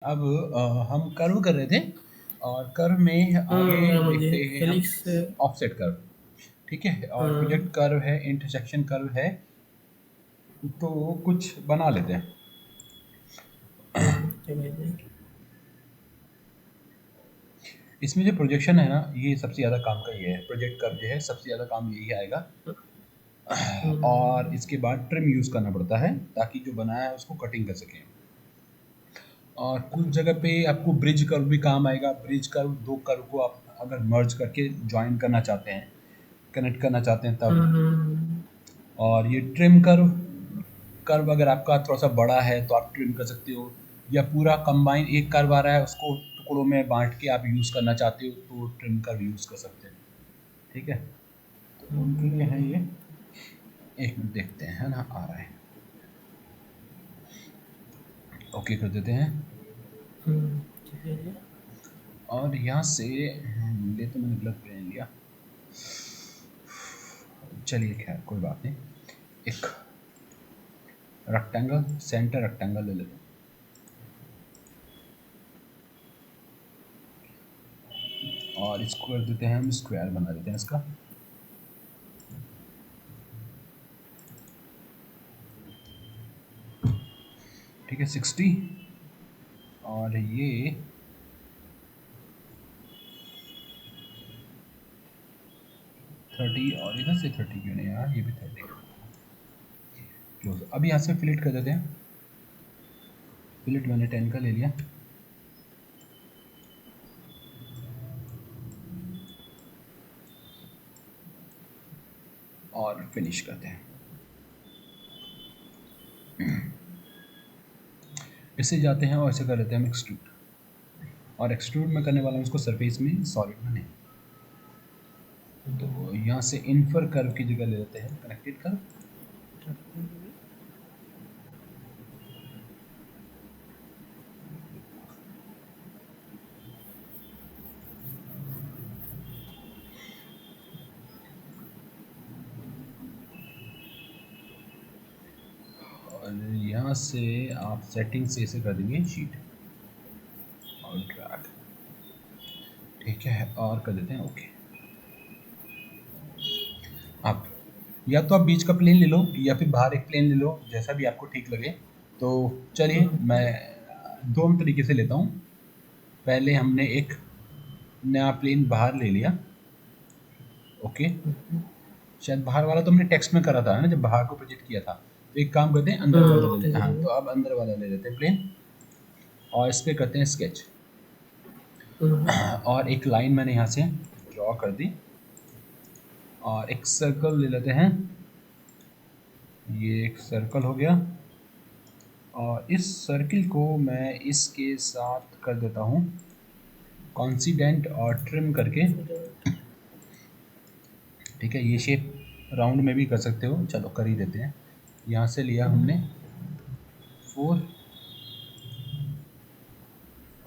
अब हम कर्व कर रहे थे और कर्व में आगे समझ देखते गए हैं हम हेलिक्स। Offset curve. ठीक है, और हाँ। प्रोजेक्ट कर्व है, इंटरसेक्शन कर्व है, तो कुछ बना लेते हैं। समझ गए। इसमें जो प्रोजेक्शन है ना, ये सबसे ज़्यादा काम का ये है, प्रोजेक्ट कर्व जो है सबसे ज़्यादा काम यही आएगा। और इसके बाद ट्रिम यूज़ करना पड़ता है ताकि जो बनाया है उसको कटिंग कर सकें। और कुछ जगह पे आपको ब्रिज कर्व भी काम आएगा। ब्रिज कर्व, दो कर्व को आप अगर मर्ज करके ज्वाइन करना चाहते हैं, कनेक्ट करना चाहते हैं तब। और ये ट्रिम कर्व, कर्व अगर आपका थोड़ा सा बड़ा है तो आप ट्रिम कर सकते हो, या पूरा कंबाइन एक कर्व आ रहा है उसको टुकड़ों में बांट के आप यूज़ करना चाहते हो तो ट्रिम कर्व यूज़ कर सकते हैं। ठीक है, तो उनके लिए है ये। एक मिनट देखते हैं, है ना, आ रहा है। ओके कर देते हैं। ठीक है जी। और यहाँ से ले तो मैंने गलत प्लेन लिया, चलिए खैर कोई बात नहीं। एक रेक्टेंगल, सेंटर रेक्टेंगल ले लेते हैं और इसको कर देते हैं हम स्क्वायर बना देते हैं इसका। ठीक है, 60। और ये 30, और इधर से 30 क्यों नहीं यार, ये भी 30 क्लोज। अब यहाँ से फिलेट कर देते हैं। फिलेट मैंने 10 का ले लिया और फिनिश करते हैं। इससे जाते हैं और इसे कर लेते हैं हम एक्सट्रूड। और एक्सट्रूड में करने वाला हूँ इसको सरफेस में, सॉलिड में नहीं। तो यहाँ से इन्फर कर्व की जगह ले लेते हैं कनेक्टेड कर्व। और यहाँ से आप सेटिंग से इसे कर देंगे शीट और ड्रैग। ठीक है, और कर देते हैं ओके। आप या तो आप बीच का प्लेन ले लो या फिर बाहर एक प्लेन ले लो, जैसा भी आपको ठीक लगे। तो चलिए मैं दोनों तरीके से लेता हूँ। पहले हमने एक नया प्लेन बाहर ले लिया। ओके, शायद बाहर वाला तो हमने टेक्स्ट में करा था, है ना, जब बाहर को प्रोजेक्ट किया था। तो एक काम करते हैं, अंदर वाला ले लेते हैं। हाँ, तो अब अंदर वाला ले लेते हैं प्लेन और इस पे करते हैं स्केच। और एक लाइन मैंने यहाँ से ड्रॉ कर दी और एक सर्कल ले लेते हैं। ये एक सर्कल हो गया और इस सर्किल को मैं इसके साथ कर देता हूँ कॉन्सिडेंट और ट्रिम करके। ठीक है, ये शेप राउंड में भी कर सकते हो, चलो कर ही देते हैं। यहाँ से लिया हमने 4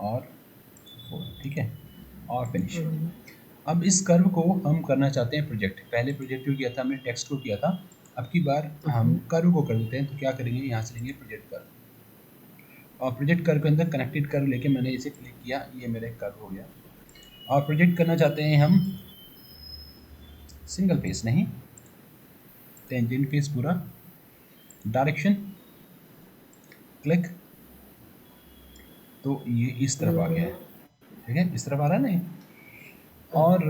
और 4। ठीक है, और फिनिश। अब इस कर्व को हम करना चाहते हैं प्रोजेक्ट। पहले प्रोजेक्ट जो किया था हमने टेक्स्ट को किया था, अब की बार हम कर्व को कर देते हैं। तो क्या करेंगे, यहाँ से लेंगे प्रोजेक्ट कर्व और प्रोजेक्ट कर्व के अंदर कनेक्टेड कर्व लेके मैंने इसे क्लिक किया, ये मेरा कर्व हो गया। और प्रोजेक्ट करना चाहते हैं हम सिंगल फेस नहीं, टेंजेंट फेस पूरा, डायरेक्शन क्लिक, तो ये इस तरफ आ गया है। ठीक है, इस तरफ आ रहा है ना। और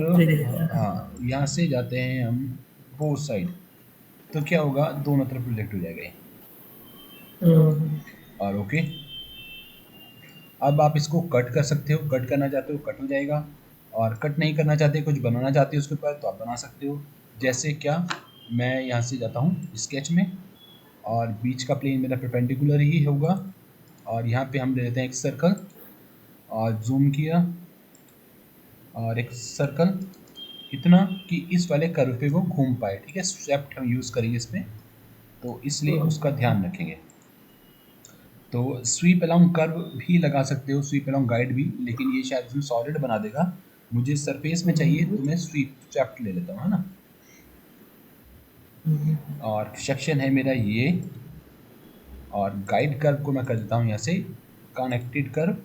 हाँ, यहाँ से जाते हैं हम बोथ साइड, तो क्या होगा, दोनों तरफ प्रोजेक्ट हो जाएगा ये। और ओके, अब आप इसको कट कर सकते हो, कट करना चाहते हो कट हो जाएगा, और कट नहीं करना चाहते, कुछ बनाना चाहते हो उसके ऊपर, तो आप बना सकते हो। जैसे क्या, मैं यहाँ से जाता हूँ स्केच में और बीच का प्लेन मेरा परपेंडिकुलर ही होगा। और यहाँ पे हम ले लेते हैं एक सर्कल और जूम किया और एक सर्कल, इतना कि इस वाले कर्व पे वो घूम पाए। ठीक है, स्वेप्ट हम यूज़ करेंगे इसमें, तो इसलिए उसका ध्यान रखेंगे। तो स्वीप अलोंग कर्व भी लगा सकते हो, स्वीप अलोंग गाइड भी, लेकिन ये शायद इसमें सॉलिड बना देगा। मुझे सरफेस में चाहिए तो मैं स्वेप्ट ले लेता हूँ, है ना। और सेक्शन है मेरा ये, और गाइड कर्व को मैं कर देता हूँ यहाँ से कनेक्टेड कर्व।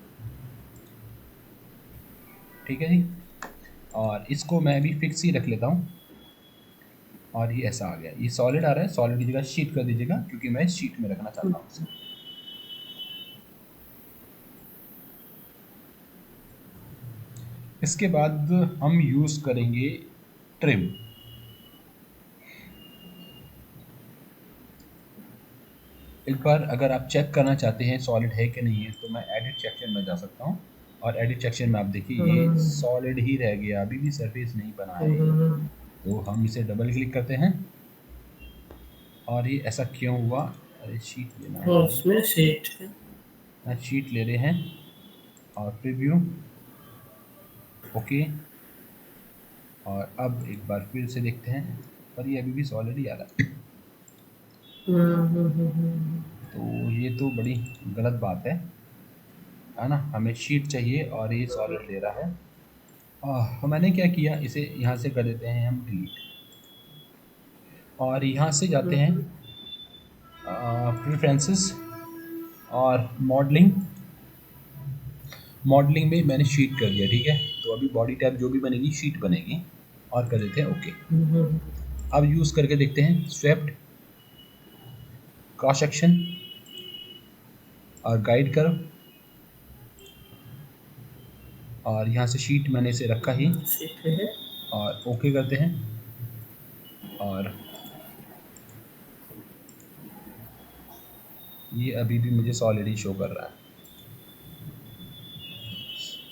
ठीक है जी। और इसको मैं अभी फिक्स ही रख लेता हूँ, और ये ऐसा आ गया, ये सॉलिड आ रहा है, सॉलिड की जगह शीट कर दीजिएगा क्योंकि मैं शीट में रखना चाहता हूँ इसे। इसके बाद हम यूज़ करेंगे ट्रिम। एक बार अगर आप चेक करना चाहते हैं सॉलिड है कि नहीं है, तो मैं एडिट सेक्शन में जा सकता हूँ, और एडिट सेक्शन में आप देखिए ये सॉलिड ही रह गया, अभी भी सरफेस नहीं बना है। तो हम इसे डबल क्लिक करते हैं, और ये ऐसा क्यों हुआ? अरे शीट लेना है मुझे, उसमें शीट है। शीट ले रहे हैं, और प्रीव्यू, ओके। और अब एक बार फिर से देखते हैं, पर ये अभी भी सॉलिड ही आ रहा है। तो ये तो बड़ी गलत बात है ना? हमें शीट चाहिए और ये सॉलिड ले रहा है। मैंने क्या किया, इसे यहाँ से कर देते हैं हम डिलीट, और यहाँ से जाते हैं प्रेफरेंसेस और मॉडलिंग। मॉडलिंग में मैंने शीट कर दिया, ठीक है। तो अभी बॉडी टैब जो भी बनेगी शीट बनेगी, और कर देते हैं ओके। अब यूज़ करके देखते हैं स्वेप्ट, क्रॉस सेक्शन और गाइड कर्व, और यहाँ से शीट मैंने इसे रखा ही, शीट है। और ओके करते हैं। और ये अभी भी मुझे सॉलिड ही शो कर रहा है,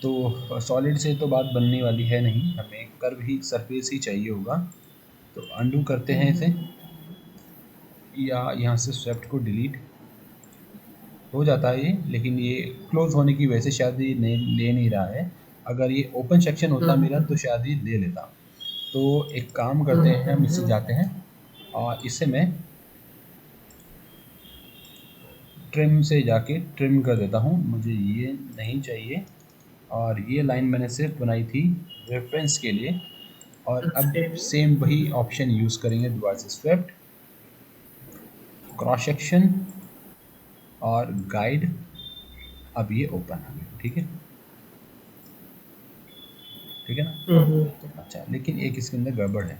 तो सॉलिड से तो बात बनने वाली है नहीं, हमें कर्व ही, सरफेस ही चाहिए होगा। तो अंडू करते हैं इसे, या यहाँ से स्वेप्ट को डिलीट हो जाता है ये, लेकिन ये क्लोज होने की वजह से शायद ये ले नहीं रहा है। अगर ये ओपन सेक्शन होता मेरा तो शायद ये ले लेता। तो एक काम करते हैं, हम इसे जाते हैं और इसे मैं ट्रिम से जाके ट्रिम कर देता हूँ, मुझे ये नहीं चाहिए। और ये लाइन मैंने सिर्फ बनाई थी रेफरेंस के लिए, और अब सेम वही ऑप्शन यूज़ करेंगे दोबारा से, स्वेप्ट, क्रॉस सेक्शन और गाइड। अब ये ओपन आ गया, ठीक है, ठीक है ना। अच्छा, लेकिन एक इसके अंदर गड़बड़ है।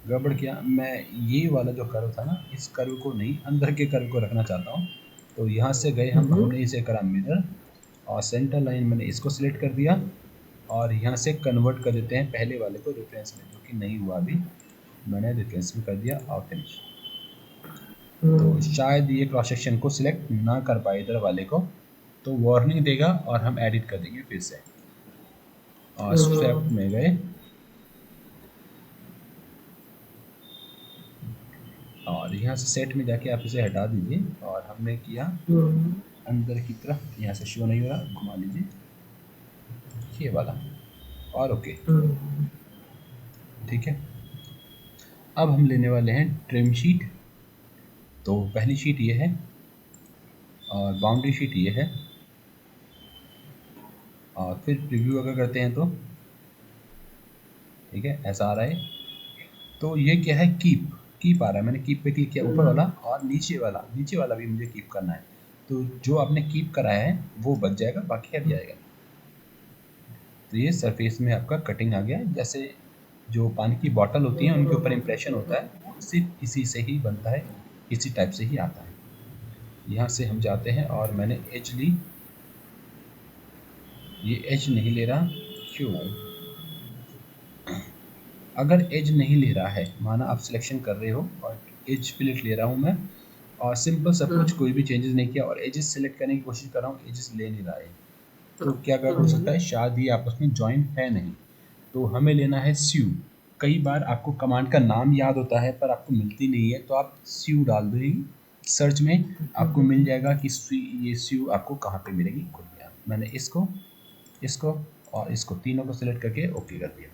गड़बड़ क्या, मैं ये वाला जो कर्व था ना, इस कर्व को नहीं, अंदर के कर्व को रखना चाहता हूँ। तो यहाँ से गए हमने इसे करा मिरर, और सेंटर लाइन मैंने इसको सिलेक्ट कर दिया, और यहाँ से कन्वर्ट कर देते हैं पहले वाले को रेफरेंस में, जो कि नहीं हुआ अभी, मैंने रेफरेंस में कर दिया और फिनिश। तो शायद ये क्रॉस सेक्शन को सिलेक्ट ना कर पाए इधर वाले को, तो वार्निंग देगा और हम एडिट कर देंगे फिर से। और स्वेप्ट में गए, और यहाँ से सेट में जाके आप इसे हटा दीजिए, और हमने किया अंदर की तरफ, यहाँ से शो नहीं हो रहा, घुमा लीजिए ये वाला, और ओके, ठीक है। अब हम लेने वाले हैं ट्रिम शीट। तो पहली शीट ये है, और बाउंड्री शीट ये है, और फिर प्रीव्यू अगर करते हैं तो ठीक है, ऐसा आ रहा है। तो ये क्या है, कीप, कीप आ रहा है, मैंने कीप पे क्लिक किया, ऊपर वाला और नीचे वाला भी मुझे कीप करना है। तो जो आपने कीप कराया है वो बच जाएगा, बाकी हट जाएगा। तो ये सरफेस में आपका कटिंग आ गया। जैसे जो पानी की बॉटल होती है उनके ऊपर इम्प्रेशन होता है, वो सिर्फ इसी से ही बनता है, इसी टाइप से ही आता है। यहाँ से हम जाते हैं, और मैंने एज ली, ये एज नहीं ले रहा, क्यों? अगर एज नहीं ले रहा है, माना आप सिलेक्शन कर रहे हो और एज फिलेट ले रहा हूँ मैं, और सिंपल सब कुछ, कोई भी चेंजेस नहीं किया, और एजेस सेलेक्ट करने की कोशिश कर रहा हूँ, एजेस ले नहीं रहा है, तो क्या गड़बड़ हो सकता है, शायद ये आपस में ज्वाइन है नहीं। तो हमें लेना है स्यू। कई बार आपको कमांड का नाम याद होता है पर आपको मिलती नहीं है, तो आप स्यू डाल देंगे सर्च में, आपको मिल जाएगा कि ये स्यू आपको कहाँ पे मिलेगी, खुद गया। मैंने इसको, इसको और इसको तीनों को सिलेक्ट करके ओके कर दिया,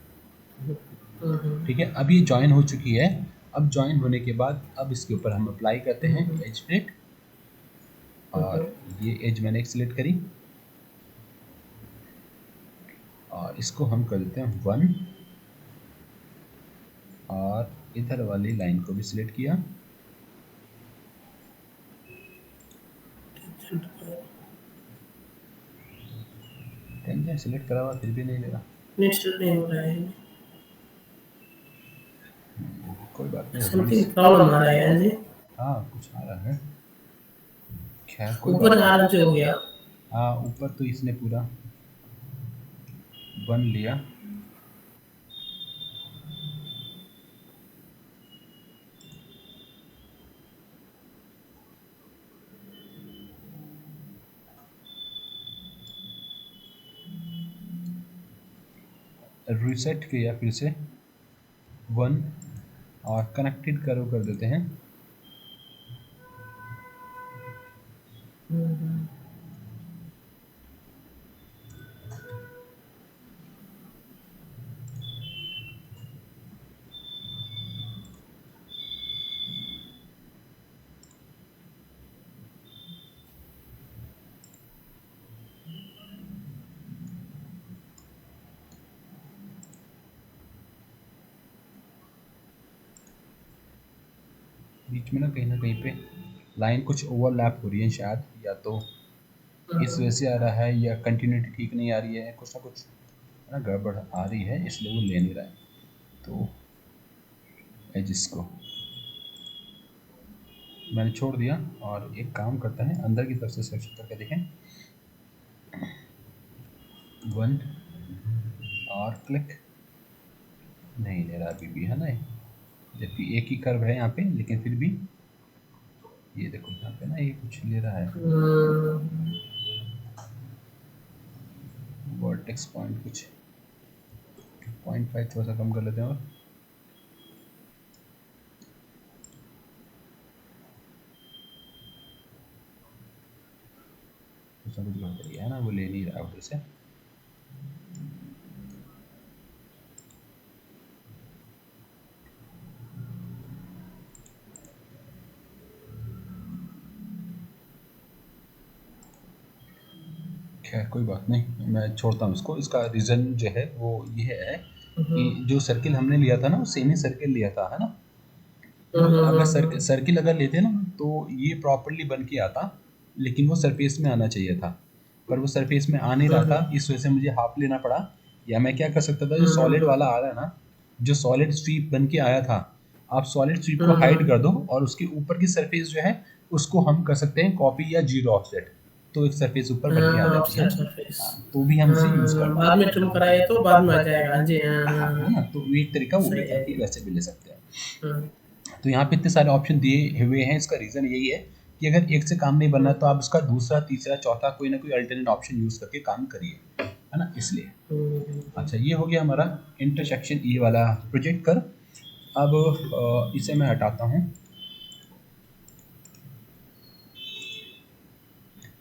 ठीक है। अब ये ज्वाइन हो चुकी है। अब ज्वाइन होने के बाद अब इसके ऊपर हम अप्लाई करते हैं एज फिट, और ये एज मैंने सिलेक्ट करी, और इसको हम कर देते हैं 1, और इधर वाली लाइन को भी सिलेक्ट किया, टेंजेंट सिलेक्ट करा हुआ फिर भी नहीं ले रहा। इंस्टॉल नहीं हो रहा है। कोई बात नहीं, समथिंग प्रॉब्लम आ रहा है जी। हाँ कुछ आ रहा है, खैर कोई ऊपर बात नहीं। आराम से हो गया। हाँ ऊपर तो इसने पूरा बन लिया। रीसेट किया फिर से वन, और कनेक्टेड करो कर देते हैं। बीच में ना कहीं पे लाइन कुछ ओवरलैप हो रही है शायद, या तो इस वजह से आ रहा है, या कंटिन्यूटी ठीक नहीं आ रही है, कुछ ना कुछ है ना गड़बड़ आ रही है, इसलिए वो ले नहीं रहा है। तो एजिस को मैंने छोड़ दिया, और एक काम करता है अंदर की तरफ से सिलेक्शन करके देखें, वन और क्लिक, नहीं ले रहा अभी भी है ना, जबकि एक ही कर्व है यहाँ पे, लेकिन फिर भी ये देखो यहाँ पे ना ये कुछ ले रहा है, वर्टेक्स पॉइंट कुछ 0.5 थोड़ा सा कम कर लेते हैं, और कुछ ना कुछ गड़बड़ी है ना, वो ले नहीं रहा उधर से। खैर कोई बात नहीं, मैं छोड़ता हूँ इसको। इसका रीज़न जो है वो ये है कि जो सर्किल हमने लिया था ना, वो सेमी सर्किल लिया था, है ना। अगर सर्किल अगर लेते ना तो ये प्रॉपरली बन के आता, लेकिन वो सरफेस में आना चाहिए था, पर वो सरफेस में आ नहीं रहा था, इस वजह से मुझे हाफ लेना पड़ा। या मैं क्या कर सकता था, जो सॉलिड वाला आ रहा है ना, जो सॉलिड स्वीप बन के आया था, आप सॉलिड स्वीप को हाइड कर दो, और उसके ऊपर की सरफेस जो है उसको हम कर सकते हैं कॉपी या जीरो ऑफसेट, तो एक सरफेस ऊपर बन के आ जाती है ऑफसेट ना। सरफेस। हाँ, तो भी हम इसे यूज़ कर बाद में ट्रिम कराए तो बाद में आ जाएगा जी। हाँ है ना, तो एक तरीका वो भी सही था है। कि वैसे भी ले सकते हैं। तो यहाँ पे इतने सारे ऑप्शन दिए हुए हैं, इसका रीज़न यही है कि अगर एक से काम नहीं बनना तो आप उसका दूसरा तीसरा चौथा कोई ना कोई अल्टरनेट ऑप्शन यूज़ करके काम करिए, है ना, इसलिए। अच्छा ये हो गया हमारा इंटरसेक्शन ई वाला प्रोजेक्ट कर। अब इसे मैं हटाता हूँ,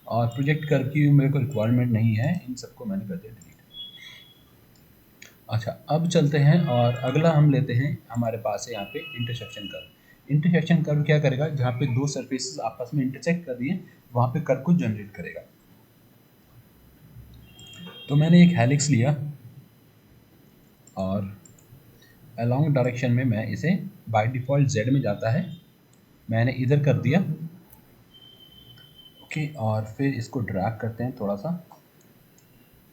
और प्रोजेक्ट कर की मेरे को रिक्वायरमेंट नहीं है, इन सबको मैंने कर दिया डिलीट। अच्छा अब चलते हैं, और अगला हम लेते हैं, हमारे पास है यहाँ पे इंटरसेक्शन कर्व। इंटरसेक्शन कर्व क्या करेगा, जहाँ पे दो सरफेसेस आपस में इंटरसेक्ट कर दिए वहाँ पे कर्व को जनरेट करेगा। तो मैंने एक हेलिक्स लिया, और अलोंग डायरेक्शन में मैं इसे बाय डिफ़ॉल्ट जेड में जाता है, मैंने इधर कर दिया। ओके, और फिर इसको ड्रैग करते हैं थोड़ा सा,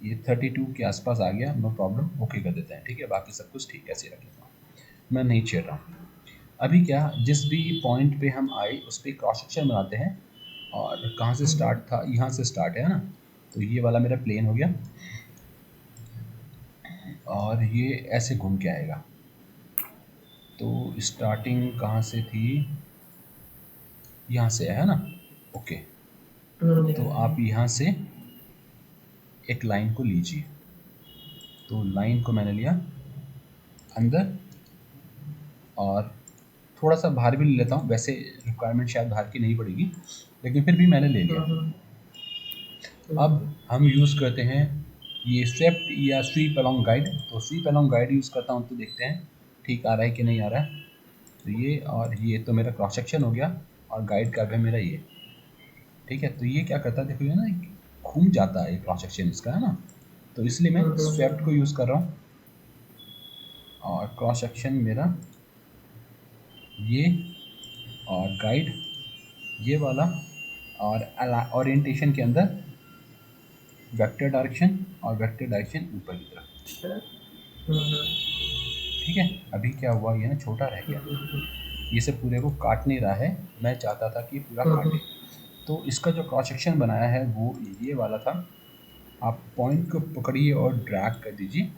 ये 32 के आसपास आ गया, नो प्रॉब्लम, ओके कर देते हैं, ठीक है, बाकी सब कुछ ठीक ऐसे रखेगा, मैं नहीं छेड़ रहा हूँ। अभी क्या, जिस भी पॉइंट पे हम आए उस पर क्रॉस सेक्शन बनाते हैं, और कहाँ से स्टार्ट था, यहाँ से स्टार्ट है ना, तो ये वाला मेरा प्लेन हो गया, और ये ऐसे घूम के आएगा। तो स्टार्टिंग कहाँ से थी, यहाँ से है ना, ओके। तो आप यहाँ से एक लाइन को लीजिए, तो लाइन को मैंने लिया अंदर, और थोड़ा सा बाहर भी ले लेता हूँ, वैसे रिक्वायरमेंट शायद बाहर की नहीं पड़ेगी, लेकिन फिर भी मैंने ले लिया। अब हम यूज़ करते हैं ये स्वेप्ट या स्वीप अलोंग गाइड, तो स्वीप अलोंग गाइड यूज़ करता हूँ, तो देखते हैं ठीक आ रहा है कि नहीं आ रहा है। तो ये और ये तो मेरा क्रॉस सेक्शन हो गया, और गाइड का भी मेरा ये, ठीक है। तो ये क्या करता है, देखो ये ना घूम जाता है क्रॉस सेक्शन इसका, है ना, तो इसलिए मैं स्वेप्ट को यूज़ कर रहा हूँ, और क्रॉस सेक्शन मेरा ये, और गाइड ये वाला, और ओरिएंटेशन के अंदर वेक्टर डायरेक्शन और वेक्टर डायरेक्शन ऊपर की तरफ। अच्छा। ठीक है, अभी क्या हुआ, ये ना छोटा रह गया, ये सब पूरे को काट नहीं रहा है, मैं चाहता था कि पूरा काटे। तो इसका जो क्रॉस सेक्शन बनाया है वो ये वाला था। आप पॉइंट को पकड़िए और ड्रैग कर दीजिए,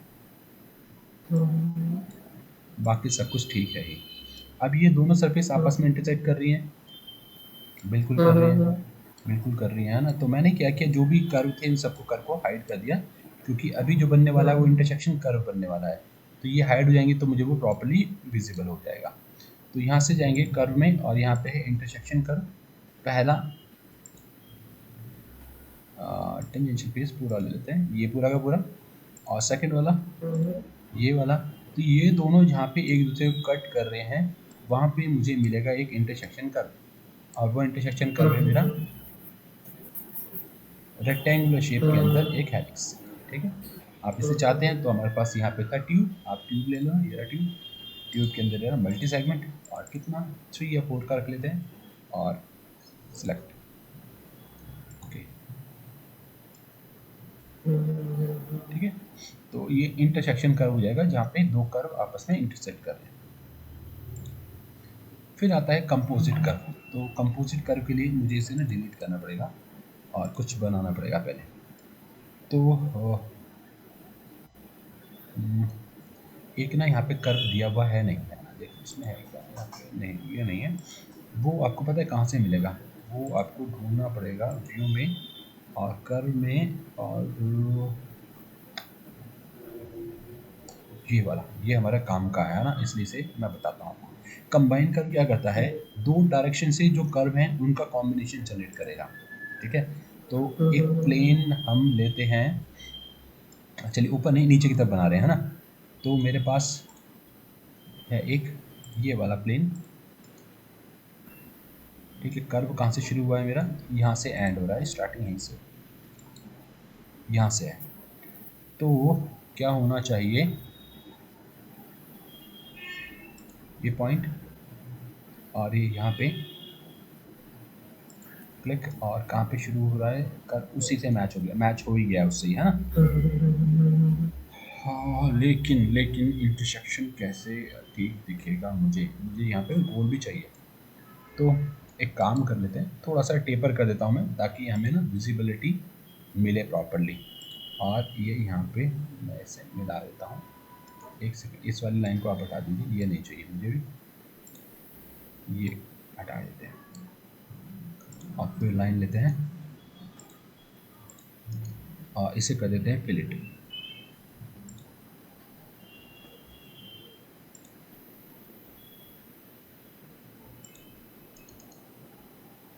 बाकी सब कुछ ठीक है ही। अब ये दोनों सरफेस आपस में इंटरसेक्ट कर रही हैं, बिल्कुल कर रही हैं, बिल्कुल कर रही हैं, है ना। तो मैंने क्या किया, जो भी कर्व थे इन सबको कर्व को हाइड कर दिया, क्योंकि अभी जो बनने वाला है वो इंटरसेक्शन कर्व बनने वाला है। तो ये हाइड हो जाएंगे तो मुझे वो प्रॉपर्ली विजिबल हो जाएगा। तो यहाँ से जाएंगे कर्व में और यहाँ पे है इंटरसेक्शन कर्व, पहला टेंजेंशियल फेस पूरा ले लेते हैं, ये पूरा का पूरा, और सेकंड वाला ये वाला। तो ये दोनों जहाँ पे एक दूसरे को कट कर रहे हैं वहाँ पे मुझे मिलेगा एक इंटरसेक्शन कर्व, और वो इंटरसेक्शन कर्व है मेरा रेक्टेंगुलर शेप के अंदर एक हेलिक्स। ठीक है, आप इसे चाहते हैं तो हमारे पास यहाँ पे था ट्यूब, आप ट्यूब ले लो, ये रहा ट्यूब, ट्यूब के अंदर है मल्टी सेगमेंट, और कितना 3 या 4 का रख लेते हैं, और सिलेक्ट। ओके, ठीक है, तो ये इंटरसेक्शन कर्व हो जाएगा जहाँ पे दो कर्व आपस में इंटरसेक्ट कर रहे हैं। फिर आता है कंपोजिट कर्व। तो कंपोजिट कर्व के लिए मुझे इसे ना डिलीट करना पड़ेगा और कुछ बनाना पड़ेगा पहले। तो एक ना यहाँ पे कर्व दिया हुआ है, नहीं है, देखो इसमें है क्या, यहाँ पे नहीं, ये नहीं है। वो आपको पता है कहाँ से मिलेगा, वो आपको ढूंढना पड़ेगा व्यू में और कर्व में, और ये वाला, ये हमारा काम का है ना, इसलिए से मैं बताता हूँ आपको। कंबाइन कर्व क्या करता है, दो डायरेक्शन से जो कर्व हैं उनका कॉम्बिनेशन जनरेट करेगा। ठीक है, तो एक प्लेन हम लेते हैं, चलिए ऊपर नहीं नीचे की तरफ बना रहे हैं, है ना। तो मेरे पास है एक ये वाला प्लेन। ठीक है, कर्व कहाँ से शुरू हुआ है मेरा, यहाँ से एंड हो रहा है, स्टार्टिंग यहीं से, यहाँ से है। तो क्या होना चाहिए, ये पॉइंट और ये यहाँ पे क्लिक, और कहाँ पे शुरू हो रहा है कर्व, उसी से मैच हो गया, मैच हो ही गया उससे ही, है ना। हाँ, लेकिन लेकिन इंटरसेक्शन कैसे ठीक दिखेगा, मुझे मुझे यहाँ पे गोल भी चाहिए। तो एक काम कर लेते हैं, थोड़ा सा टेपर कर देता हूँ मैं, ताकि हमें ना विजिबिलिटी मिले प्रॉपरली। और ये यहाँ पे मैं इसे मिला देता हूँ, एक सेकंड, इस वाली लाइन को आप हटा दीजिए, ये नहीं चाहिए मुझे भी, ये हटा देते हैं। और फिर लाइन लेते हैं और इसे कर देते हैं फिलेट।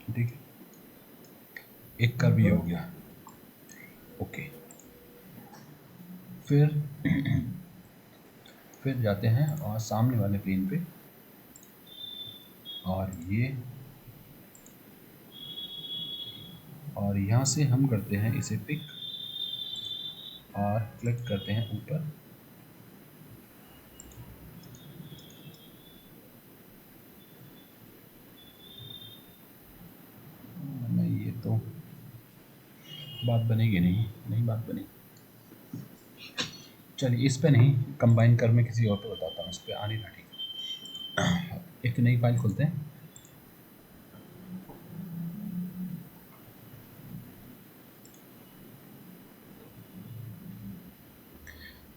ठीक है, एक कर्व भी हो गया। ओके, फिर फिर जाते हैं और सामने वाले प्लेन पे, और ये, और यहाँ से हम करते हैं इसे पिक और क्लिक करते हैं ऊपर, नहीं ये तो बात बनेगी नहीं, नहीं बात बनेगी। चलिए इस पे नहीं, कंबाइन कर मैं किसी और पे बताता हूँ, इस पे आ नहीं रहा। ठीक है, एक नई फाइल खोलते हैं।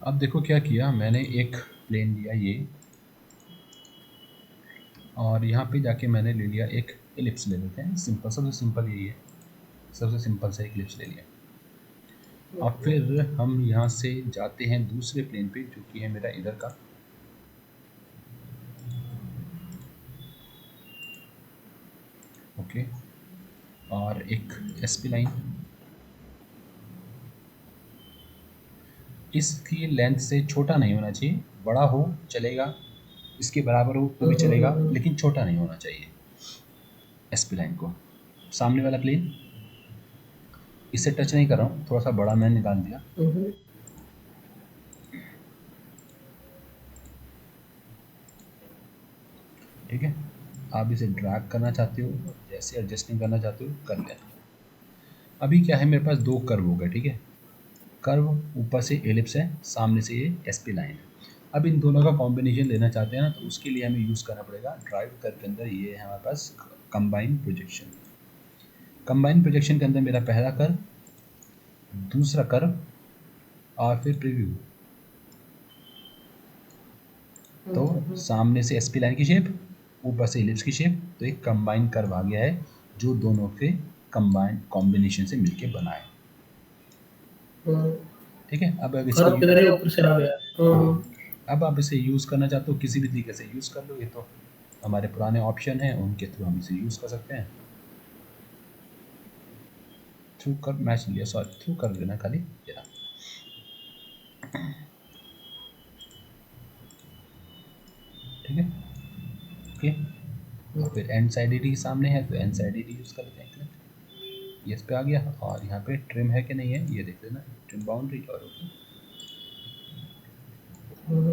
अब देखो क्या किया मैंने, एक प्लेन लिया ये, और यहाँ पे जाके मैंने ले लिया एक एलिप्स, ले लेते हैं सिंपल, सबसे सिंपल यही है, सबसे सिंपल सा एक एलिप्स ले लिया। अब फिर हम यहाँ से जाते हैं दूसरे प्लेन पे जो कि है मेरा इधर का, ओके, और एक एसपी लाइन, इसकी लेंथ से छोटा नहीं होना चाहिए, बड़ा हो चलेगा, इसके बराबर हो तो भी चलेगा, लेकिन छोटा नहीं होना चाहिए। एसपी लाइन को, सामने वाला प्लेन इससे टच नहीं कर रहा हूँ, थोड़ा सा बड़ा मैंने निकाल दिया। ठीक है, आप इसे ड्रैग करना चाहते हो, जैसे एडजस्टिंग करना चाहते हो कर लेना। अभी क्या है, मेरे पास दो कर्व हो गए। ठीक है, कर्व, ऊपर से एलिप्स है, सामने से ये एसपी लाइन है। अब इन दोनों का कॉम्बिनेशन लेना चाहते हैं ना, तो उसके लिए हमें यूज़ करना पड़ेगा ड्राइव कर्व के अंदर ये है हमारे पास कंबाइन प्रोजेक्शन। कंबाइन प्रोजेक्शन के अंदर मेरा पहला कर्व, दूसरा कर्व और फिर प्रीव्यू। तो सामने से एसपी लाइन की शेप, ऊपर से एलिप्स की शेप, तो एक कंबाइन कर्व आ गया है जो दोनों के कंबाइन कॉम्बिनेशन से मिलके बना है। ठीक है, अब इसे कर्व किधर है, ऊपर से आ गया। अब आप इसे यूज़ करना चाहते हो किसी भी तरीके से यूज़ कर लो, ये तो हमारे पुराने ऑप्शन हैं, उनके थ्रू हम इसे यूज़ कर सकते हैं। थ्रू कर मैच लिया, सॉरी थ्रू कर देना खाली ये रहा। ठीक है, ओके। और फिर एंड साइड एडी सामने है तो एंड साइड एडी यूज़ कर लेते हैं। ये इस पे आ गया, और यहाँ पे ट्रिम है कि नहीं है ये देख लेना, ट्रिम बाउंड्री और ओके।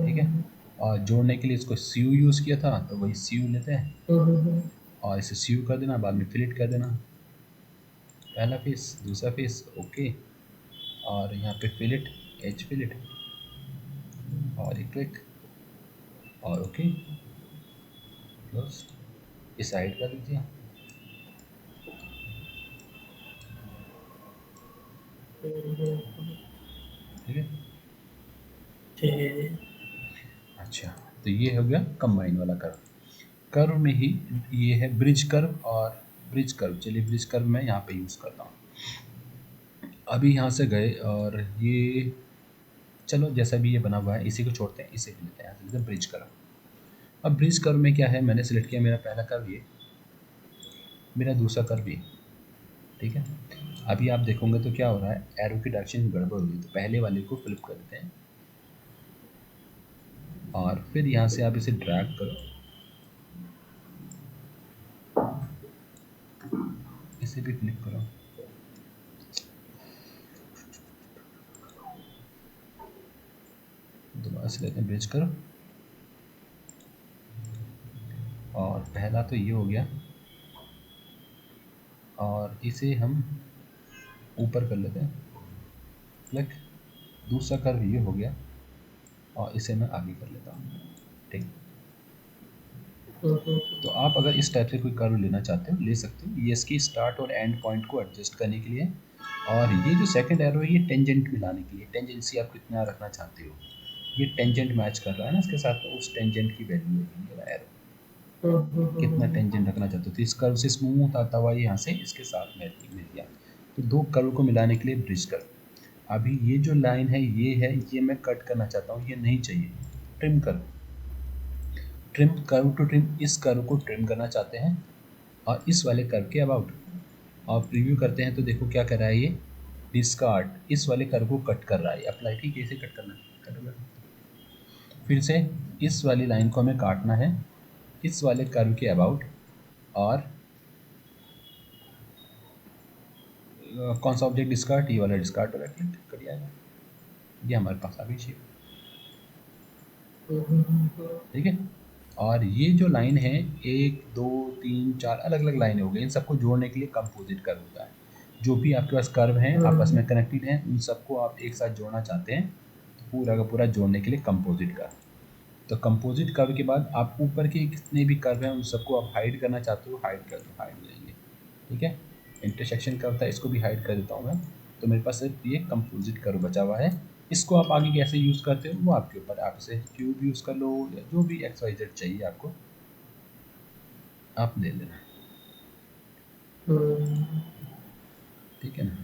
ठीक है, और जोड़ने के लिए इसको सीयू यूज़ किया था तो वही सीयू लेते हैं और इसे सीयू कर देना, बाद में फिलिट कर देना, पहला फेस दूसरा फेस ओके, और यहाँ पे फिलिट, एज फिलिट और एक क्लिक और ओके, क्लोज, इस साइड कर दीजिए। ठीक है, ठीक है। अच्छा, तो ये हो गया कंबाइन वाला कर्व। कर्व में ही ये है ब्रिज कर्व और ब्रिज कर्व। चलिए ब्रिज कर्व मैं यहाँ पे यूज़ करता हूँ। अभी यहाँ से गए और ये, चलो जैसा भी ये बना हुआ है इसी को छोड़ते हैं, इसे भी लेते हैं यहाँ से ब्रिज कर्व। अब ब्रिज कर्व में क्या है, मैंने सेलेक्ट किया मेरा पहला कर्व ये, मेरा दूसरा कर्व ये। ठीक है, अभी आप देखोगे तो क्या हो रहा है, एरो की डायरेक्शन गड़बड़ हुई, तो पहले वाले को फ्लिप कर देते हैं और फिर यहाँ से आप इसे ड्रैग करो, इसे भी फ्लिप करो, दोबारा से लेते हैं ब्रिज कर्व, और पहला तो ये हो गया और इसे हम ऊपर कर लेते हैं, क्लिक, दूसरा कर्व ये हो गया और इसे मैं आगे कर लेता हूँ। ठीक, तो आप अगर इस टाइप से कोई कर्व लेना चाहते हो ले सकते हो, ये इसकी स्टार्ट और एंड पॉइंट को एडजस्ट करने के लिए। और ये जो सेकंड एरो है ये टेंजेंट मिलाने के लिए, टेंजेंसी आप कितना रखना चाहते हो, ये टेंजेंट मैच कर रहा है ना इसके साथ, तो उस टेंजेंट की वैल्यू है मेरा एरो, कितना टेंजेंट रखना चाहते हो। तो इस कर्व से स्मूथ आता हुआ यहाँ से इसके साथ मिल गया, तो दो कर्व को मिलाने के लिए ब्रिज कर्व। अभी ये जो लाइन है ये मैं कट करना चाहता हूँ, ये नहीं चाहिए, trim curve, trim curve to trim, इस कर्व को ट्रिम करना चाहते हैं और इस वाले कर्व के अबाउट, और प्रीव्यू करते हैं तो देखो क्या कर रहा है ये, डिस्कार्ड, इस वाले कर्व को कट कर रहा है, अप्लाई, ठीक है, इसे कट करना है, फिर से इस वाली लाइन को हमें काटना है इस वाले कर्व के अबाउट, और कौन सा ऑब्जेक्ट डिस्कार्ड, ये वाला डिस्कार्ड वाला, क्लिक कर दिया है, ये हमारे पास आ गई शेप। ठीक है, और ये जो लाइन है 1 2 3 4 अलग अलग लाइनें हो गई, इन सबको जोड़ने के लिए कंपोजिट कर्व होता है। जो भी आपके पास कर्व हैं आपस में कनेक्टेड हैं, उन सबको आप एक साथ जोड़ना चाहते हैं तो पूरा का पूरा जोड़ने के लिए कंपोजिट कर्व। तो कंपोजिट कर्व के बाद आप ऊपर के जितने भी कर्व हैं उन सबको आप हाइड करना चाहते हो, हाइड कर दो, हाइड हो जाएंगे। ठीक है, इंटरसेक्शन कर्व था, इसको भी हाइड कर देता हूँ मैं, तो मेरे पास सिर्फ ये कंपोजिट कर्व बचा हुआ है। इसको आप आगे कैसे यूज़ करते हो वो आपके ऊपर, आप इसे क्यूब यूज़ कर लो या जो भी XYZ चाहिए आपको आप ले लेना। ठीक है ना,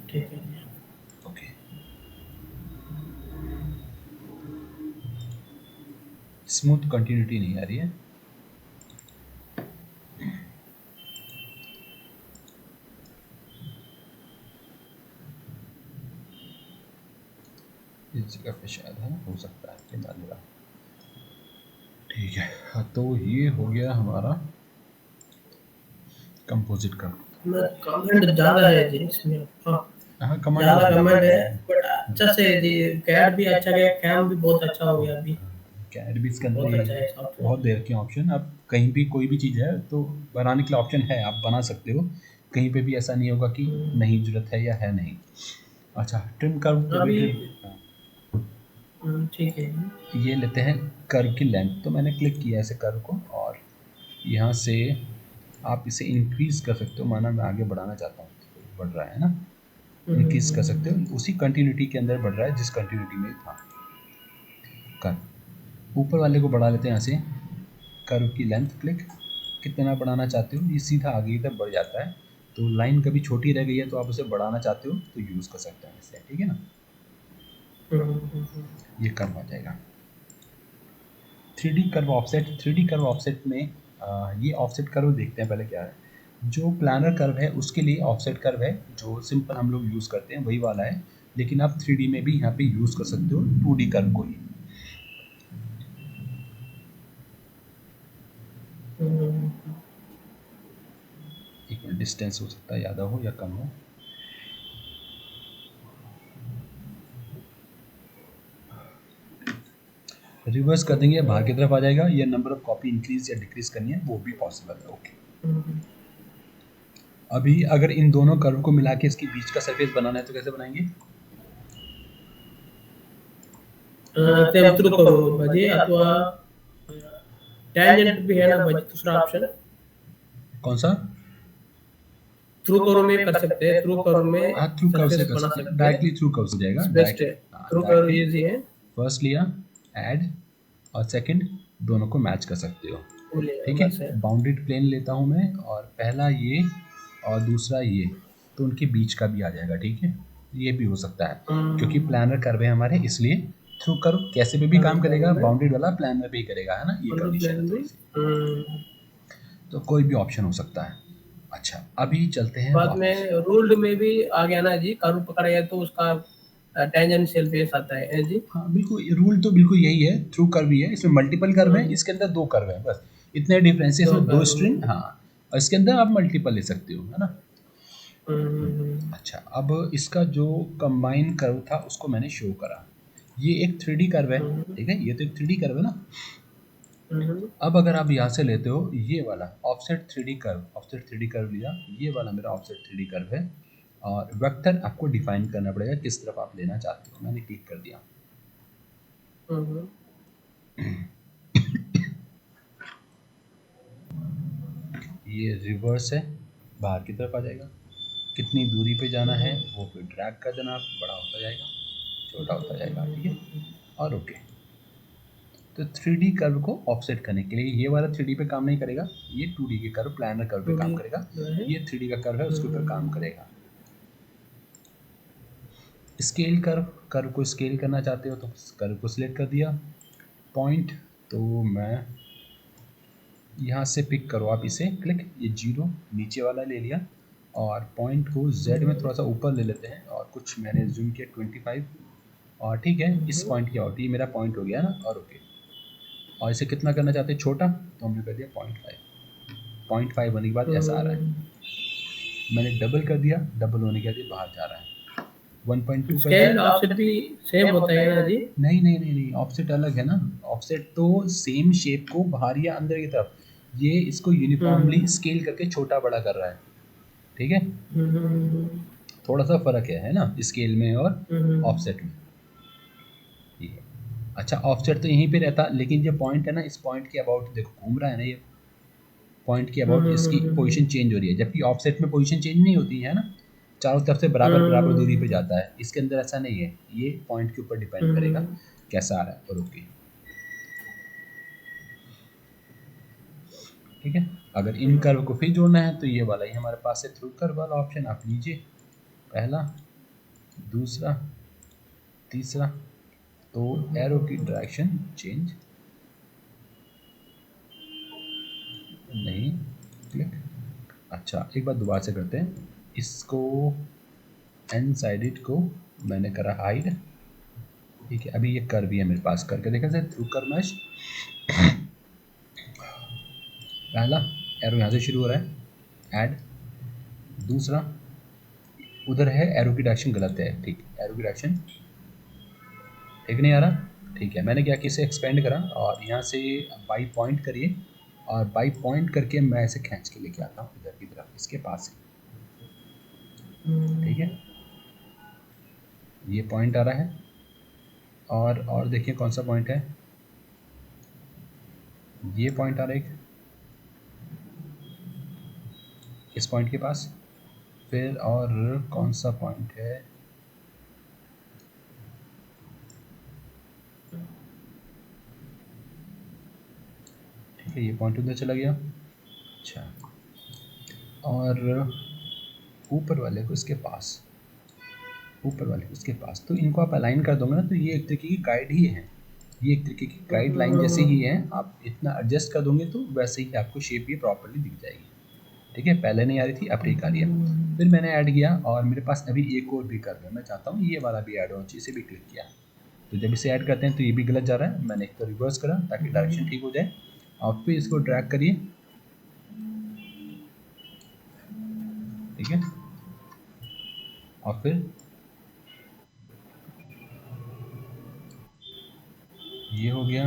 ठीक है। ओके, स्मूथ कंटिन्यूटी नहीं आ रही है, इस जगह पे शायद है, हो सकता है कि ना लगा। ठीक है, तो ये हो गया हमारा कंपोजिट का। कमेंट ज़्यादा है जी इसमें। हाँ, कमांड ज़्यादा कमेंट है, बट अच्छा से जी, कैड भी अच्छा गया, कैम भी बहुत अच्छा हो गया अभी, कैड भी इसके अंदर बहुत ये अच्छा है सॉफ्टवेयर। बहुत देर के ऑप्शन, आप कहीं भी कोई भी चीज़ है तो बनाने के लिए ऑप्शन है, आप बना सकते हो। कहीं पे भी ऐसा नहीं होगा कि नहीं ज़रूरत है या है नहीं। अच्छा, ट्रिम कर्व टू बी अभी ट्रिम, ठीक है। ये लेते हैं कर्व की लेंथ। तो मैंने क्लिक किया ऐसे कर्व को, और यहाँ से आप इसे इंक्रीज़ कर सकते हो। माना मैं आगे बढ़ाना चाहता हूँ, तो बढ़ रहा है ना, इंक्रीज़ कर सकते हो, उसी कंटिन्यूटी के अंदर बढ़ रहा है जिस कंटिन्यूटी में था। कर्व ऊपर वाले को बढ़ा लेते हैं यहाँ से, कर्व की लेंथ क्लिक, कितना बढ़ाना चाहते हो, ये सीधा आगे की तरफ बढ़ जाता है। तो लाइन कभी छोटी रह गई है तो आप उसे बढ़ाना चाहते हो तो यूज़ कर सकते हैं इसे, ठीक है ना। ये कर्व आ जाएगा। 3D curve offset, 3D curve offset में ये ऑफसेट कर्व देखते हैं पहले क्या है। जो प्लानर कर्व है उसके लिए ऑफसेट कर्व है, जो सिंपल हम लोग यूज़ करते हैं वही वाला है, लेकिन आप 3D में भी यहाँ पे यूज़ कर सकते हो 2D कर्व को ही। एक मिनट, डिस्टेंस हो सकता है ज़्यादा हो या कम हो। रिवर्स कर देंगे, बाहर की तरफ आ जाएगा, या नंबर ऑफ कॉपी इंक्रीज या डिक्रीज करनी है वो भी पॉसिबल है। ओके, अभी अगर इन दोनों कर्व को मिला के इसके बीच का सरफेस बनाना है तो कैसे बनाएंगे? तेम थ्रू करो भाजी, अथवा टैंजेंट भी है ना भाजी, दूसरा ऑप्शन कौन सा? थ्रू करो में कर सकते हैं, थ्रू करो में हाँ, थ्रू कर्व से सरफेस कर बना सकते हैं, सकते हैं, डायरेक्टली थ्रू कर्व से जाएगा बेस्ट डायरेक्ट। है। हाँ, थ्रू करो डायरेक्टली इजी है। फर्स्ट लिया, ऐड, और सेकंड, दोनों को मैच कर सकते हो। ठीक है, बस है। बाउंडेड प्लेन लेता हूँ मैं, और पहला ये और दूसरा ये, तो उनके बीच का भी आ जाएगा। ठीक है, ये भी हो सकता है क्योंकि प्लानर कर्व है हमारे, इसलिए थ्रू कर्व कैसे पे भी काम करेगा, बाउंडेड वाला प्लानर पे ही करेगा, है ना, ये कंडीशन है थोड़ी सी। तो कोई भी ऑप्शन हो सकता है। अच्छा, अभी चलते हैं बाद वापस। में रूल्ड में भी आ गया ना जी, कर्व पकड़ा गया तो उसका टेंजेंशियल बेस आता है जी। हाँ बिल्कुल, रूल तो बिल्कुल यही है, थ्रू कर्व ही है, इसमें मल्टीपल कर्व है, इसके अंदर 2 कर्व है बस, इतने डिफरेंस है, दो इसमें 2 कर्व स्ट्रिंग। में। हाँ, और इसके अंदर आप मल्टीपल ले सकते हो, है ना। हम्म। अच्छा, अब इसका जो कंबाइन कर्व था उसको मैंने शो करा। ये एक 3D कर्व है, ठीक है, ये तो एक 3D कर्व है ना। अब अगर आप यहाँ से लेते हो ये वाला offset 3D curve, offset 3D curve लिया, ये वाला मेरा ऑफसेट 3D कर्व है, और वेक्टर आपको डिफाइन करना पड़ेगा किस तरफ आप लेना चाहते हो। मैंने क्लिक कर दिया, ये रिवर्स है, बाहर की तरफ आ जाएगा। कितनी दूरी पे जाना है वो फिर ड्रैग कर देना, आप बड़ा होता जाएगा, छोटा होता जाएगा, ठीक है, और ओके। तो 3D कर्व को ऑफसेट करने के लिए ये वाला 3D पे काम नहीं करेगा, ये 2D के कर्व, प्लानर कर्व पे काम करेगा। ये 3D का कर्व है उसके ऊपर काम करेगा। स्केल कर्व, कर्व को स्केल करना चाहते हो तो कर्व को सिलेक्ट कर दिया। पॉइंट, तो मैं यहाँ से पिक करो आप इसे, क्लिक, ये 0 नीचे वाला ले लिया, और पॉइंट को Z में थोड़ा सा ऊपर ले लेते हैं, और कुछ मैंने जूम किया 25, और ठीक है, इस पॉइंट की आउट, ये मेरा पॉइंट हो गया ना, और ओके। और इसे कितना करना चाहते हैं, छोटा, तो हमने कर दिया 0.5। 0.5 होने के बाद ऐसा आ रहा है, मैंने डबल कर दिया, डबल होने के बाद ये बाहर जा रहा है। 1.2 कर स्केल दिया। ऑफसेट भी सेम होता है ना जी? नहीं नहीं नहीं नहीं, ऑफसेट अलग है ना। ऑफसेट तो सेम शेप को बाहर या अंदर की तरफ, ये इसको यूनिफॉर्मली स्केल करके छोटा बड़ा कर रहा है, ठीक है। थोड़ा सा फर्क है ना, स्केल में और ऑफसेट में, ये है। अच्छा, ऑफसेट तो यहीं पे रहता, लेकिन जो पॉइंट है ना, इस पॉइंट के अबाउट देखो घूम रहा है ना, ये पॉइंट के अबाउट इसकी पोजीशन चेंज हो रही है, जबकि ऑफसेट में पोजीशन चेंज नहीं होती है ना, चारों तरफ से बराबर बराबर दूरी पे जाता है। इसके अंदर ऐसा नहीं है, ये पॉइंट के ऊपर डिपेंड करेगा कैसा आ रहा है, और ओके, ठीक है। अगर इन कर्व को फिर जोड़ना है तो ये वाला ही हमारे पास है, थ्रू कर्व वाला ऑप्शन आप लीजिए, पहला, दूसरा, तीसरा, तो एरो की डायरेक्शन चेंज नहीं, क्लिक। अच्छा, एक बार दोबारा से करते हैं इसको, एन साइडेड को मैंने करा हाइड, ठीक है। अभी ये कर भी है मेरे पास, करके देखा जाए, थ्रू कर मैश, पहला एरो यहाँ से शुरू हो रहा है, ऐड, दूसरा, उधर है एरो की डायरेक्शन गलत है, ठीक, एरो की डायरेक्शन ठीक नहीं आ रहा, ठीक है। मैंने क्या कि इसे एक्सपेंड करा, और यहाँ से बाई पॉइंट करिए, और बाई पॉइंट करके मैं इसे खींच के लेके आता हूँ इधर की तरफ, इसके पास ठीक है, ये पॉइंट आ रहा है। और देखिए कौन सा पॉइंट है, ये पॉइंट आ रहा है एक, इस पॉइंट के पास। फिर और कौन सा पॉइंट है, ठीक है, ये पॉइंट उधर चला गया। अच्छा, और ऊपर वाले को इसके पास, ऊपर वाले को इसके पास, तो इनको आप अलाइन कर दोगे ना, तो ये एक तरीके की गाइड ही है, ये एक तरीके की गाइड लाइन जैसे ही है। आप इतना एडजस्ट कर दोगे तो वैसे ही आपको शेप ये प्रॉपर्ली दिख जाएगी। ठीक है, पहले नहीं आ रही थी, अब ठीक आ रही है। फिर मैंने ऐड किया, और मेरे पास अभी एक और भी कर रहा है, मैं चाहता हूँ ये वाला भी ऐड हो, इसे भी क्लिक किया। तो जब इसे ऐड करते हैं तो ये भी गलत जा रहा है, मैंने एक तो रिवर्स करा ताकि डायरेक्शन ठीक हो जाए, और फिर इसको ड्रैग करिए। ठीक है, और फिर ये हो गया।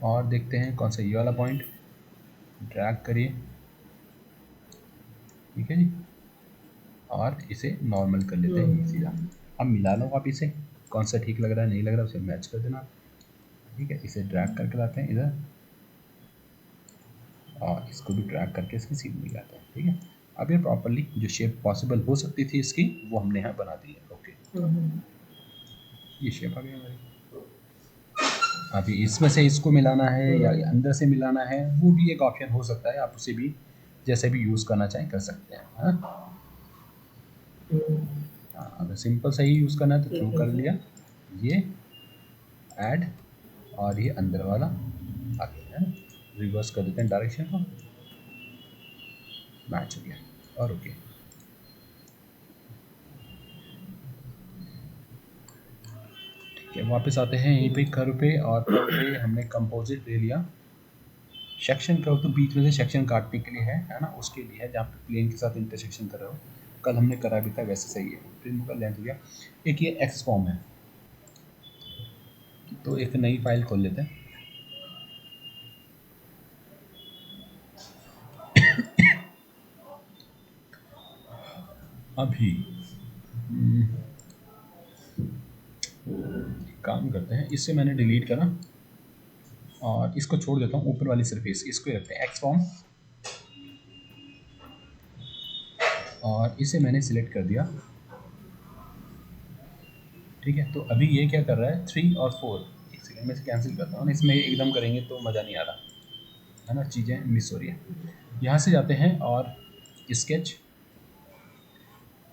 और देखते हैं कौन सा, ये वाला पॉइंट ड्रैग करिए। ठीक है जी, और इसे नॉर्मल कर लेते हैं ये सीधा। अब मिला लो आप इसे, कौन सा ठीक लग रहा है नहीं लग रहा है उसे मैच कर देना। ठीक है, इसे ड्रैग करके लाते हैं इधर, और इसको भी ड्रैग करके इसकी सीध में लाते हैं। ठीक है, अब ये प्रॉपर्ली जो शेप पॉसिबल हो सकती थी इसकी, वो हमने यहाँ बना दी है। ओके, ये शेप आ गई हमारी। अभी इसमें से इसको मिलाना है या अंदर से मिलाना है, वो भी एक ऑप्शन हो सकता है, आप उसे भी जैसे भी यूज़ करना चाहें कर सकते हैं। हाँ, अगर सिंपल से ही यूज़ करना है तो थ्रू कर लिया, ये ऐड, और ये अंदर वाला आगे है, रिवर्स कर देते हैं डायरेक्शन को, मैच हो गया, और ओके। ठीक है, वापस आते हैं यहीं पे कर्व पे, और कर्व पे हमने कंपोजिट ले लिया। सेक्शन कर्व तो बीच में से सेक्शन काटने के लिए है ना, उसके लिए है जहाँ पे प्लेन के साथ इंटरसेक्शन कर रहे हो, कल हमने करा भी था वैसे सही है। प्रिंट का लेंथ हो गया। एक ये एक्स फॉर्म है, तो एक नई फाइल खोल लेते हैं। अभी काम करते हैं, इससे मैंने डिलीट करा और इसको छोड़ देता हूँ, ऊपर वाली सरफेस इसको ही रखते हैं एक्स फॉर्म, और इसे मैंने सिलेक्ट कर दिया। ठीक है, तो अभी ये क्या कर रहा है, 3 और 4, एक सेकेंड में से कैंसिल करता हूँ, इसमें एकदम करेंगे तो मज़ा नहीं आ रहा है ना, चीज़ें मिस हो रही है। यहाँ से जाते हैं और स्केच,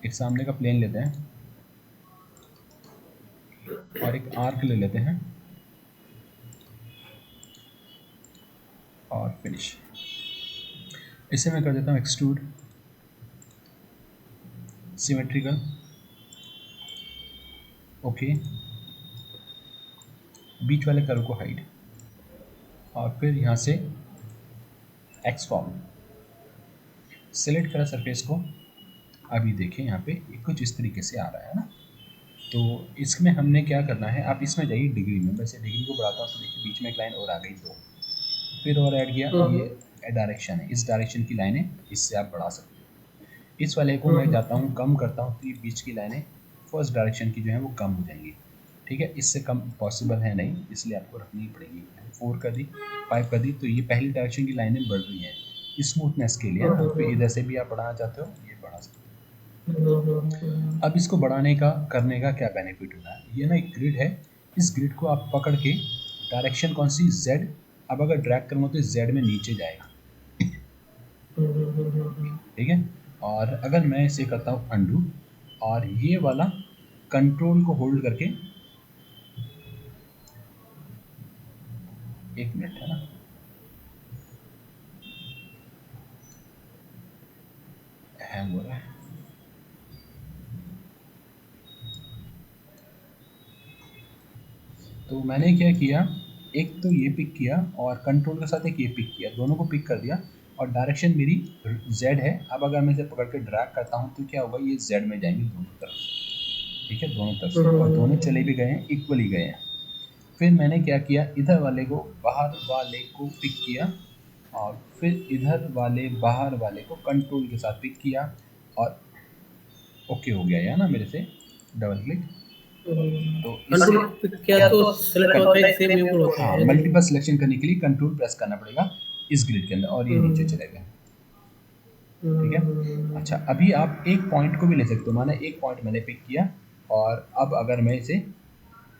एक सामने का प्लेन लेते हैं और एक आर्क ले लेते हैं और फिनिश। इसे मैं कर देता हूँ एक्सट्रूड, सिमेट्रिकल, ओके, बीच वाले कर्व को हाइड, और फिर यहाँ से एक्स फॉर्म सेलेक्ट करा सरफेस को। अभी देखें यहाँ पे ये कुछ इस तरीके से आ रहा है ना, तो इसमें हमने क्या करना है, आप इसमें जाइए डिग्री में, वैसे डिग्री को बढ़ाता हूँ तो देखिए बीच में एक लाइन और आ गई, दो फिर और ऐड किया, ये डायरेक्शन है, इस डायरेक्शन की लाइनें इससे आप बढ़ा सकते हो। इस वाले को मैं जाता हूँ कम करता हूँ, तो ये बीच की लाइनें फर्स्ट डायरेक्शन की जो है वो कम हो जाएंगी। ठीक है, इससे कम पॉसिबल है नहीं, इसलिए आपको रखनी पड़ेगी। 4 कर दी, 5 कर दी, तो ये पहली डायरेक्शन की लाइनें बढ़ रही हैं स्मूथनेस के लिए ना, तो इधर से भी आप बढ़ाना चाहते हो ये बढ़ा सकते हो। अब इसको बढ़ाने का करने का क्या बेनिफिट होता है, ये ना एक ग्रिड है, इस ग्रिड को आप पकड़ के डायरेक्शन कौन सी, जेड, अब अगर ड्रैग करूँगा तो जेड में नीचे जाएगा। ठीक है, और अगर मैं इसे करता हूँ अंडू, और ये वाला कंट्रोल को होल्ड करके, एक मिनट है ना, हैंग हो रहा है। तो मैंने क्या किया, एक तो ये पिक किया और कंट्रोल के साथ एक ये पिक किया, दोनों को पिक कर दिया, और डायरेक्शन मेरी जेड है। अब अगर मैं इसे पकड़ के ड्रैग करता हूँ तो क्या होगा, ये जेड में जाएंगे दोनों तरफ से। ठीक है, दोनों तरफ से, और दोनों चले भी गए हैं, इक्वली गए हैं। फिर मैंने क्या किया, इधर वाले को बाहर वाले को पिक किया, और फिर इधर वाले बाहर वाले को कंट्रोल के साथ पिक किया, और ओके हो गया है ना मेरे से, डबल क्लिक। तो इस कंट्रोल पिक किया तो सेलेक्ट होता है, इससे बिल्कुल होता हाँ, है नहीं। मल्टीपल सिलेक्शन करने के लिए कंट्रोल प्रेस करना पड़ेगा इस ग्रिड के अंदर, और ये नीचे चले गया। ठीक है। अच्छा, अभी आप एक पॉइंट को भी ले सकते हो, माना एक पॉइंट मैंने पिक किया, और अब अगर मैं इसे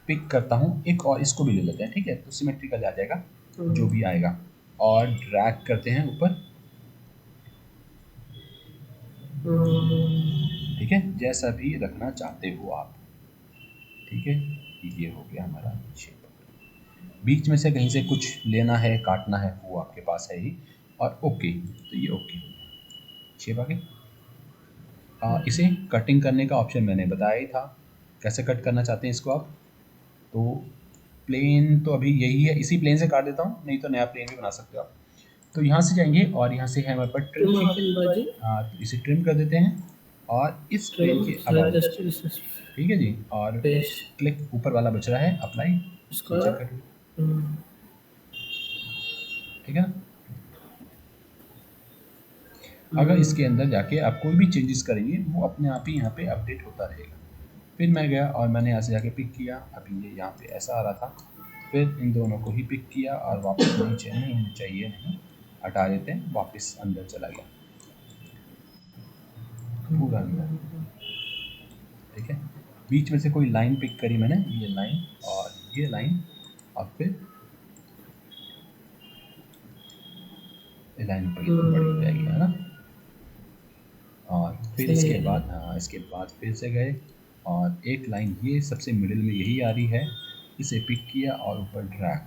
पिक करता हूँ एक और, इसको भी ले लेते हैं, ठीक है, तो सिमेट्रिकल आ जाएगा जो भी आएगा, और ड्रैग करते हैं ऊपर। ठीक है, जैसा भी रखना चाहते हो आप। ठीक है, ये हो गया हमारा शेप। बीच में से कहीं से कुछ लेना है, काटना है, वो आपके पास है ही। और ओके, तो ये ओके हो गया, शेप आ गई। इसे कटिंग करने का ऑप्शन मैंने बताया ही था, कैसे कट करना चाहते हैं इसको आप। तो प्लेन तो अभी यही है, इसी प्लेन से काट देता हूँ, नहीं तो नया प्लेन भी बना सकते हो आप। तो यहाँ से जाएंगे और यहाँ से है हमारे पास ट्रिम शीट, बाजी तो इसे ट्रिम कर देते हैं और इस प्लेन के अबाउट। ठीक है जी, और पेश क्लिक ऊपर वाला बच रहा है, अप्लाई, इसका नीचे कर। ठीक है ना। अगर इसके अंदर जाके आप कोई भी चेंजेस करेंगे वो अपने आप ही यहाँ पे अपडेट होता रहेगा। फिर मैं गया और मैंने यहाँ से जाके पिक किया, अभी ये यहाँ पे ऐसा आ रहा था, फिर इन दोनों को ही पिक किया और वापस नीचे नहीं चाहिए, नहीं हटा देते हैं, वापस अंदर चला गया पूरा अंदर। ठीक है, बीच में से कोई लाइन पिक करी मैंने, ये लाइन और ये लाइन, और फिर ये लाइन ऊपर की तरफ बड़ी हो जाएगी, है ना। और फिर इसके बाद, हाँ, इसके बाद फिर से गए और एक लाइन ये सबसे मिडिल में यही आ रही है, इसे पिक किया और ऊपर ड्रैग,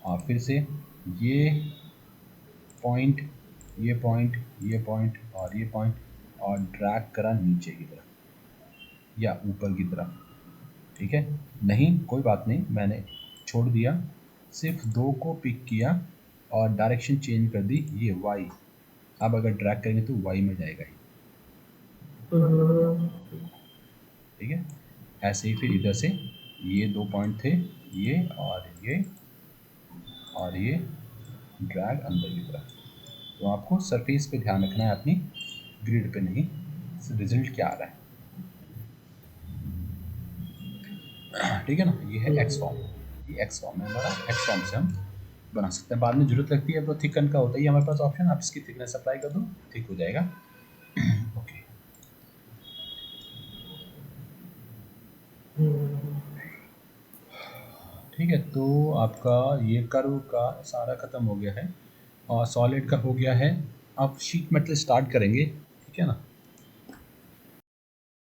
और फिर से ये पॉइंट, ये पॉइंट, ये पॉइंट और ये पॉइंट, और ड्रैग करा नीचे की तरफ या ऊपर की तरफ। ठीक है, नहीं कोई बात नहीं, मैंने छोड़ दिया, सिर्फ दो को पिक किया और डायरेक्शन चेंज कर दी, ये वाई। अब अगर ड्रैग करेंगे तो वाई में जाएगा ही। ठीक है, ऐसे ही फिर इधर से ये दो पॉइंट थे, ये और ये, और ये ड्रैग अंदर की तरफ। तो आपको सरफेस पे ध्यान रखना है अपनी, ग्रिड पे नहीं, रिजल्ट क्या आ रहा है। ठीक है ना, ये है एक्स फॉर्म, ये एक्स फॉर्म है हमारा, एक्स फॉर्म से हम बना सकते हैं, बाद में जरूरत लगती है तो थिकन का होता ही हमारे पास ऑप्शन, आप इसकी थिकनेस अप्लाई कर दो, ठीक हो जाएगा। ओके, ठीक है, तो आपका ये कर्व का सारा ख़त्म हो गया है और सॉलिड का हो गया है। अब शीट मेटल स्टार्ट करेंगे, ठीक है ना।